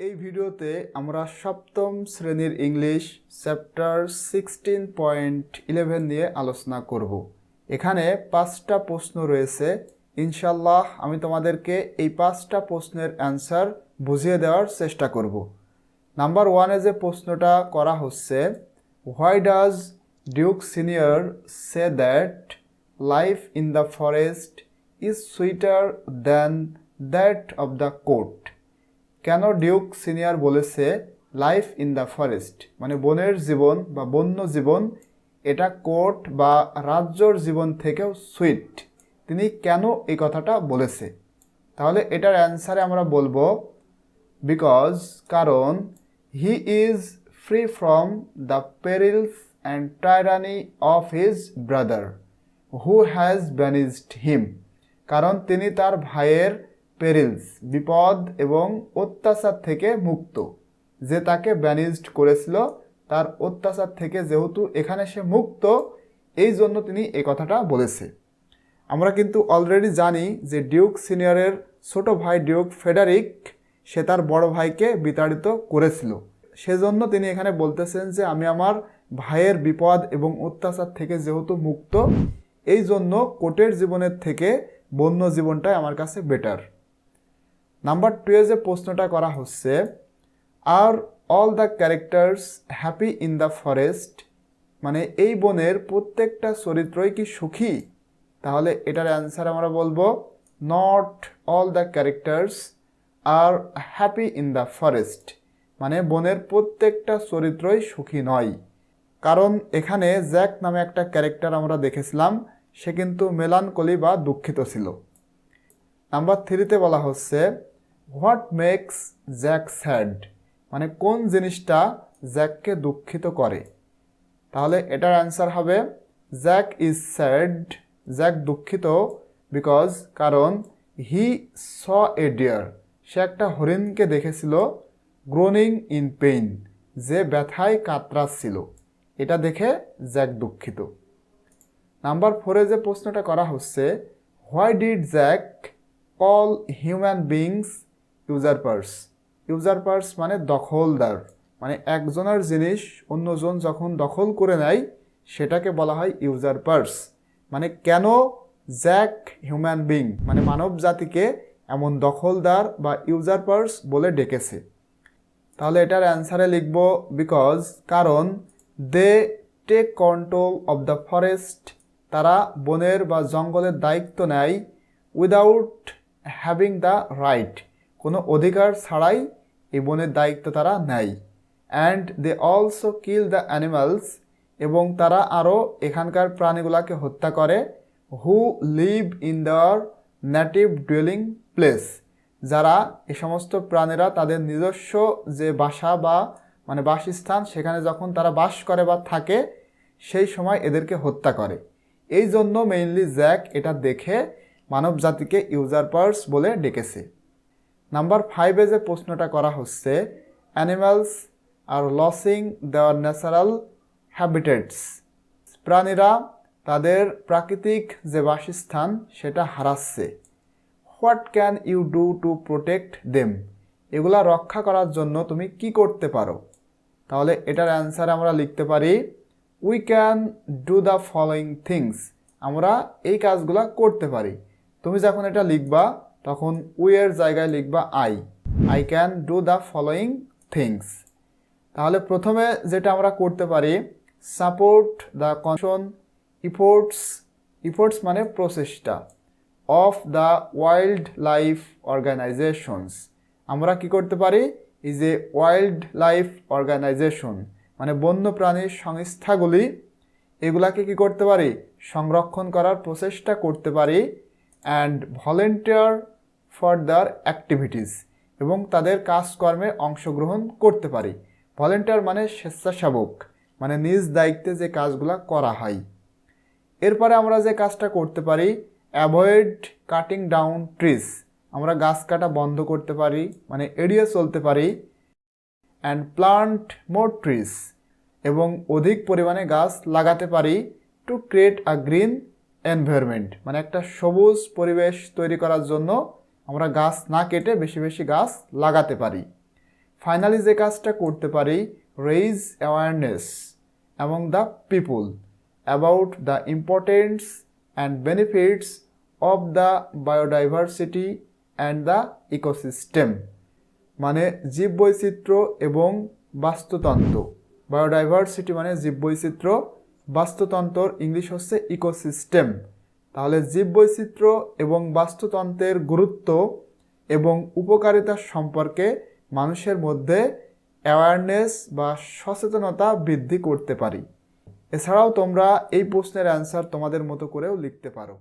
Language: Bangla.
এই ভিডিওতে আমরা সপ্তম শ্রেণীর ইংলিশ চ্যাপ্টার 16.11 নিয়ে আলোচনা করব। এখানে 5টা প্রশ্ন রয়েছে। ইনশাআল্লাহ আমি তোমাদেরকে এই 5টা প্রশ্নের অ্যান্সার বুঝিয়ে দেওয়ার চেষ্টা করব। নাম্বার 1-এ যে প্রশ্নটা করা হচ্ছে, why does Duke senior say that life in the forest is sweater than that of the court? কেন ডিউক সিনিয়র বলেছে লাইফ ইন দ্য ফরেস্ট মানে বনের জীবন বা বন্য জীবন এটা কোর্ট বা রাজ্যর জীবন থেকেও সুইট? তিনি কেন এই কথাটা বলেছে? তাহলে এটার অ্যান্সারে আমরা বলবো বিকজ, কারণ he is free from the perils and tyranny of his brother who has banished him. কারণ তিনি তার ভাইয়ের পেরিলস বিপদ এবং অত্যাচার থেকে মুক্ত, যে তাকে ব্যানিজড করেছিল তার অত্যাচার থেকে যেহেতু এখানে সে মুক্ত, এই জন্য তিনি এই কথাটা বলেছে। আমরা কিন্তু অলরেডি জানি যে ডিউক সিনিয়রের ছোট ভাই ডিউক ফেডারিক সে তার বড় ভাইকে বিতাড়িত করেছিল, সেজন্য তিনি এখানে বলতেছেন যে আমি আমার ভাইয়ের বিপদ এবং অত্যাচার থেকে যেহেতু মুক্ত, এই জন্য কোর্টের জীবনের থেকে বন্য জীবনটাই আমার কাছে বেটার। নাম্বার 2-এ যে প্রশ্নটা করা হচ্ছে, আর all the characters happy in the forest মানে এই বনের প্রত্যেকটা চরিত্রই কি সুখী? তাহলে এটার অ্যান্সার আমরা বলবো not all the characters are happy in the forest মানে বনের প্রত্যেকটা চরিত্রই সুখী নয়। কারণ এখানে জ্যাক নামে একটা ক্যারেক্টার আমরা দেখেছিলাম, সে কিন্তু মেলানকলি বা দুঃখিত ছিল। নাম্বার 3-তে বলা হচ্ছে হোয়াট মেক্স জ্যাক স্যাড মানে কোন জিনিসটা জ্যাককে দুঃখিত করে? তাহলে এটার অ্যান্সার হবে জ্যাক ইজ স্যাড, জ্যাক দুঃখিত বিকজ, কারণ হি স এ ডিয়ার সে একটা হরিণকে দেখেছিল, গ্রোনিং ইন পেইন যে ব্যথায় কাতরাচ্ছিল, এটা দেখে জ্যাক দুঃখিত। নাম্বার 4-এ যে প্রশ্নটা করা হচ্ছে, why did Jack call human beings usurpers? Usurpers মানে দখলদার, মানে একজনের জিনিস অন্যজন যখন দখল করে নেয় সেটাকে বলা হয় ইউজারপার্স। মানে কেন জ্যাক হিউম্যান বিং মানে মানব জাতিকে এমন দখলদার বা ইউজারপার্স বলে ডেকেছে? তাহলে এটার অ্যান্সারে লিখব বিকজ, কারণ they take control of the forest তারা বনের বা জঙ্গলের দায়িত্ব নেয়, উইদাউট হ্যাভিং দ্য রাইট কোনো অধিকার ছাড়াই এই বনের দায়িত্ব তারা নেয়। And they also kill the animals এবং তারা আরও এখানকার প্রাণীগুলোকে হত্যা করে, who live in their native dwelling place যারা এই সমস্ত প্রাণীরা তাদের নিজস্ব যে বাসা বা মানে বাসস্থান সেখানে যখন তারা বাস করে বা থাকে সেই সময় এদেরকে হত্যা করে। এই জন্য মেইনলি জ্যাক এটা দেখে মানব জাতিকে ইউজারপার্স বলে ডেকেছে। নাম্বার 5-এ যে প্রশ্নটা করা হচ্ছে, animals are losing their natural habitats প্রাণীরা তাদের প্রাকৃতিক যে বাসস্থান সেটা হারাচ্ছে, what can you do to protect them এগুলা রক্ষা করার জন্য তুমি কি করতে পারো? তাহলে এটার অ্যান্সার আমরা লিখতে পারি we can do the following things আমরা এই কাজগুলা করতে পারি। তুমি যখন এটা লিখবা তখন উই এর জায়গায় লিখবা I can do the following things. তাহলে প্রথমে যেটা আমরা করতে পারি, সাপোর্ট দ্য কনশন ইফোর্টস মানে প্রচেষ্টা of the wildlife organisations আমরা কি করতে পারি, এই যে ওয়াইল্ড লাইফ অর্গানাইজেশন মানে বন্যপ্রাণীর সংস্থাগুলি এগুলাকে কি করতে পারি, সংরক্ষণ করার প্রচেষ্টা করতে পারি। And volunteer for there activities এবং তাদের কাজকর্মে অংশগ্রহণ করতে পারি। ভলেন্টিয়ার মানে স্বেচ্ছাসেবক, মানে নিজ দায়িত্বে যে কাজগুলা করা হয়। এরপরে আমরা যে কাজটা করতে পারি, অ্যাভয়েড কাটিং ডাউন ট্রিজ আমরা গাছ কাটা বন্ধ করতে পারি মানে এড়িয়ে চলতে পারি। অ্যান্ড প্লান্ট মোর ট্রিজ এবং অধিক পরিমাণে গাছ লাগাতে পারি। To create a green environment মানে একটা সবুজ পরিবেশ তৈরি করার জন্য আমরা গাছ না কেটে বেশি বেশি গাছ লাগাতে পারি। ফাইনালি যে কাজটা করতে পারি, raise awareness among the people about the importance and benefits of the biodiversity and the ecosystem, মানে জীববৈচিত্র্য এবং বাস্তুতন্ত্র। বায়োডাইভার্সিটি মানে জীববৈচিত্র্য, বাস্তুতন্ত্র ইংলিশ হচ্ছে ইকোসিস্টেম। তাহলে জীববৈচিত্র্য এবং বাস্তুতন্ত্রের গুরুত্ব এবং উপকারিতা সম্পর্কে মানুষের মধ্যে অ্যাওয়ারনেস বা সচেতনতা বৃদ্ধি করতে পারি। এছাড়াও তোমরা এই প্রশ্নের অ্যান্সার তোমাদের মতো করেও লিখতে পারো।